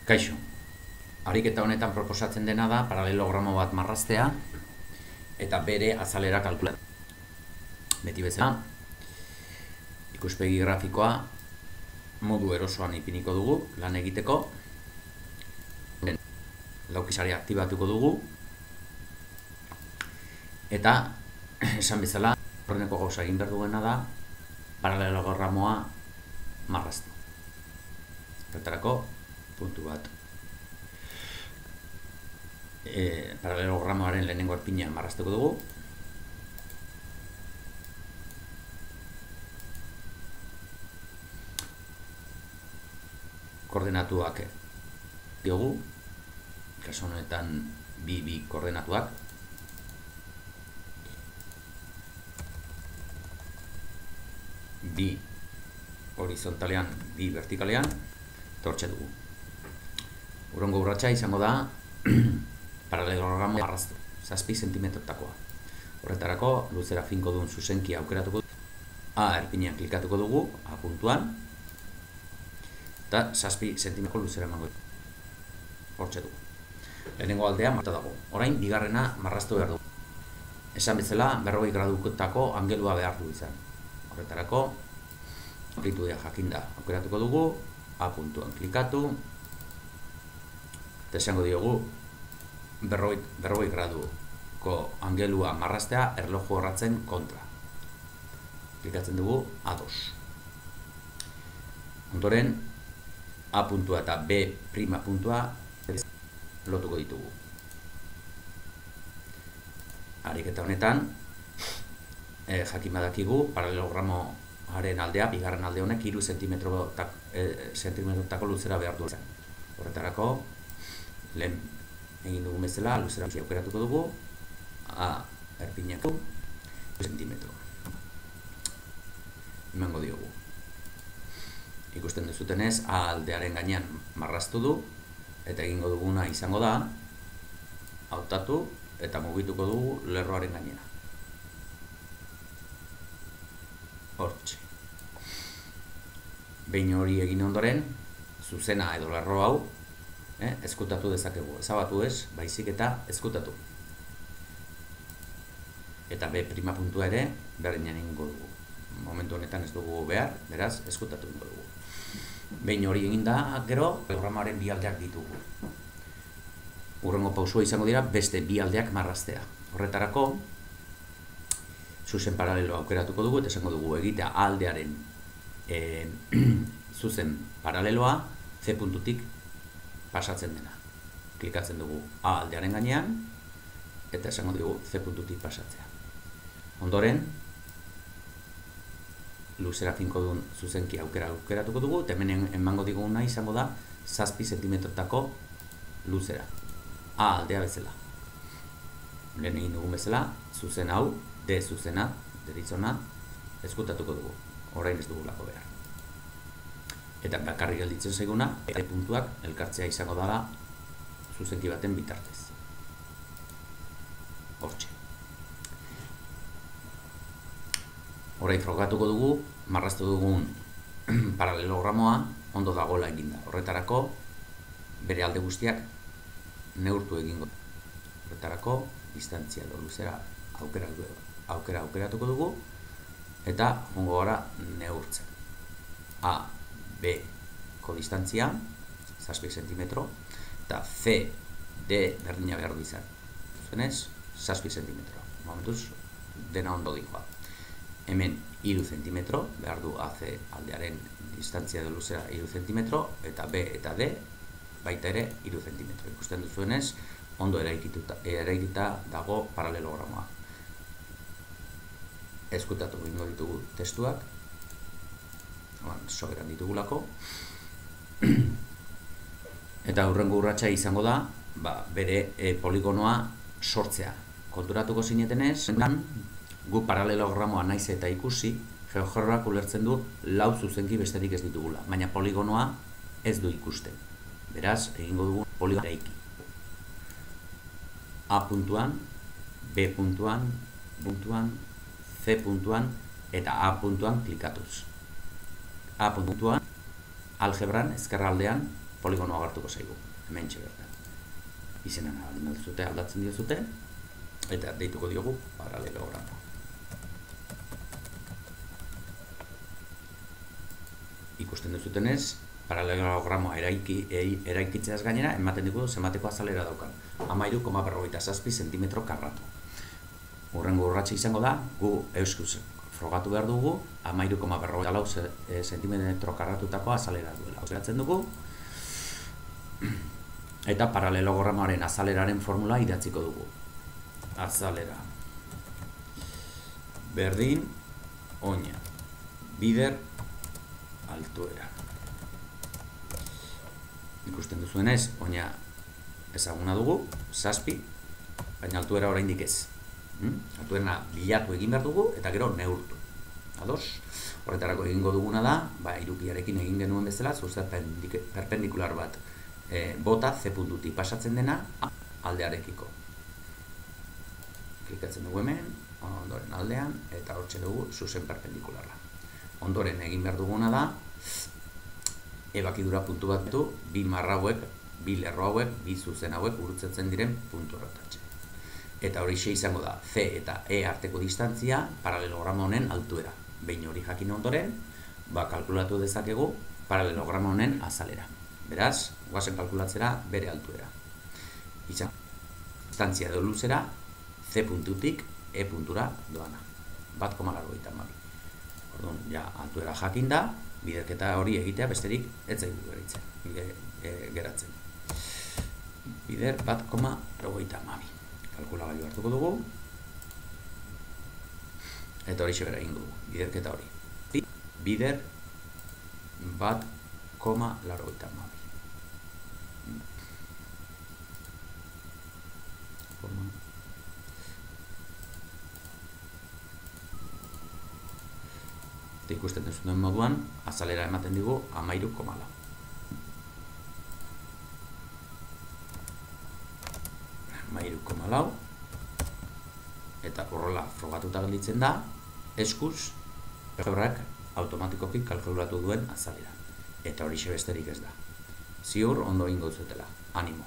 Kaixo, ariketa honetan proposatzen dena da paralelogramo bat marraztea eta bere azalera kalkulatu. Beti bezala, ikuspegi grafikoa modu erosoan ipiniko dugu lan egiteko. Laukisari aktibatuko dugu eta esan bezala horreneko gauza egin behar duena da paralelogramoa marraztu. Horretarako puntu bat. Paralelogramoaren lehenengo erpina marraztuko dugu. Koordenatuak diogu, kasu honetan bi koordenatuak. Bi horizontalean, bi vertikalean, tortxe dugu. Hurrengo urratsa izango da paralelogramo marraztu, 7 zentimetrotakoa. Horretarako luzera finko duen zuzenki aukeratuko dugu. A erpinean klikatuko dugu, A puntuan, eta 7 zentimetroko luzera emango dugu. Hortxe dugu. Lehenengo aldea marrazta dago. Orain, bigarrena marraztu behar dugu. Esan bezala, 40 gradutako angelua behar du izan. Horretarako, amplitudea jakinda aukeratuko dugu, A puntuan klikatu, eta esango diogu 40 graduko angelua marraztea erloju horratzen kontra. Klikatzen dugu A2. Ondoren, A puntua eta B prima puntua lotuko ditugu. Ariketa honetan, jakin badakigu paralelogramoaren aldea, bigarren alde honek 3 zentimetrotako luzera behar du zen. Horretarako, lehen egin dugu bezala, luzera aukeratuko dugu, A erpineko 2 zentimetro. Emango diogu. Ikusten duzutenez, A aldearen gainean marraztu du, eta egingo duguna izango da, hautatu eta mugituko dugu lerroaren gainera. Hortxe. Behin hori egin ondoren, zuzena edo lerro hau, ezkutatu dezakegu. Ezabatu ez, baizik eta ezkutatu. Eta B prima puntua ere, berdinean egingo dugu. Momentu honetan ez dugu behar, beraz, ezkutatu egingo dugu. Behin hori egin da, gero, programaren bi aldeak ditugu. Hurrengo pausua izango dira, beste bi aldeak marraztea. Horretarako, zuzen paralelo aukeratuko dugu, eta esango dugu egitea A aldearen zuzen paraleloa C puntutik pasatzen dena. Klikatzen dugu A aldearen gainean, eta esango dugu C puntutik pasatzea. Ondoren, luzera finko duen zuzenki aukeratuko dugu, eta hemen emango diguna izango da 7 zentimetrotako luzera. A aldea bezala. Lehen egin dugun bezala, zuzen hau, D zuzena, deritzona, ezkutatuko dugu. Orain ez dugulako behar. Eta bakarrik gelditzen zaiguna, E puntuak elkartzea izango dela zuzenki baten bitartez. Hortxe. Orain frogatuko dugu, marraztu dugun paralelogramoa ondo dagoela eginda. Horretarako, bere alde guztiak neurtu egingo. Horretarako, distantzia edo luzera aukeratuko dugu, eta jongo gara neurtzen. A, B ko distantzia, 7 zentimetro, eta C, D berdina behar du izan. Zuzenez, 7 zentimetro. Momentuz, dena ondo dikoa. Hemen 3 zentimetro, behar du AC aldearen distantzia edo luzera 3 zentimetro, eta B eta D baita ere 3 zentimetro. Ikusten duzuenez, ondo eraikita dago paralelogramoa. Ezkutatu egingo ditugu testuak, soberan ditugulako, eta hurrengo urratsa izango da, bere poligonoa sortzea. Konturatuko zinetenez, gu paralelogramoa naiz eta ikusi, GeoGebrak ulertzen du 4 zuzenki besterik ez ditugula, baina poligonoa ez du ikusten. Beraz, egingo dugu poligonoa eraiki. A puntuan, B puntuan, C puntuan eta A puntuan klikatuz. A puntuan, algebran, ezkerraldean, poligonoa agertuko zaigu, hemen bertan. Izena aldatzen diozute, eta deituko diogu paralelogramo. Ikusten duzutenez, paralelogramoa eraikitzeaz gainera, ematen dugu zenbateko azalera daukan. 13,47 zentimetro karratu. Hurrengo urratsa izango da, gu euskuz frogatu behar dugu, 13,44 zentimetro karratutako azalera duela. Geratzen dugu, eta paralelogramoaren azaleraren formula idatziko dugu. Azalera berdin, oina, bider, altuera. Ikusten duzuenez, oina ezaguna dugu, 7, baina altuera oraindik ez. Altuera bilatu egin behar dugu, eta gero neurtu. Ados? Horretarako egingo duguna da, irukiarekin egin genuen bezala, zuzat perpendikular bat bota, C puntutik pasatzen dena, aldearekiko. Klikatzen dugu hemen, ondoren aldean, eta hortxe dugu zuzen perpendikularra. Ondoren egin behar duguna da, ebakidura puntu bat du, bi marra hauek, bi lerro hauek, bi zuzen hauek urutzetzen diren puntu horretatxe. Eta hori izango da, C eta E arteko distantzia, paralelogramo honen altuera. Behin hori jakin ondoren, kalkulatu dezakegu paralelogramo honen azalera. Beraz, guazen kalkulatzera bere altuera. Distantzia edo luzera, C puntutik E puntura doana. 1,82. Orduan, ja, altuera jakin da, biderketa hori egitea besterik ez zaigu geratzen. Bider 1,82. Kalkulagailu hartuko dugu, eta hori bera egingo dugu, biderketa hori. Bider 1,82. Ikusten duzuen moduan, azalera ematen digu 13,4. Eta horrela frogatuta gelditzen da, eskuz, algebrak automatikoki kalkulatu duen azalera. Eta hori besterik ez da. Ziur ondo egingo zuetela. Animo!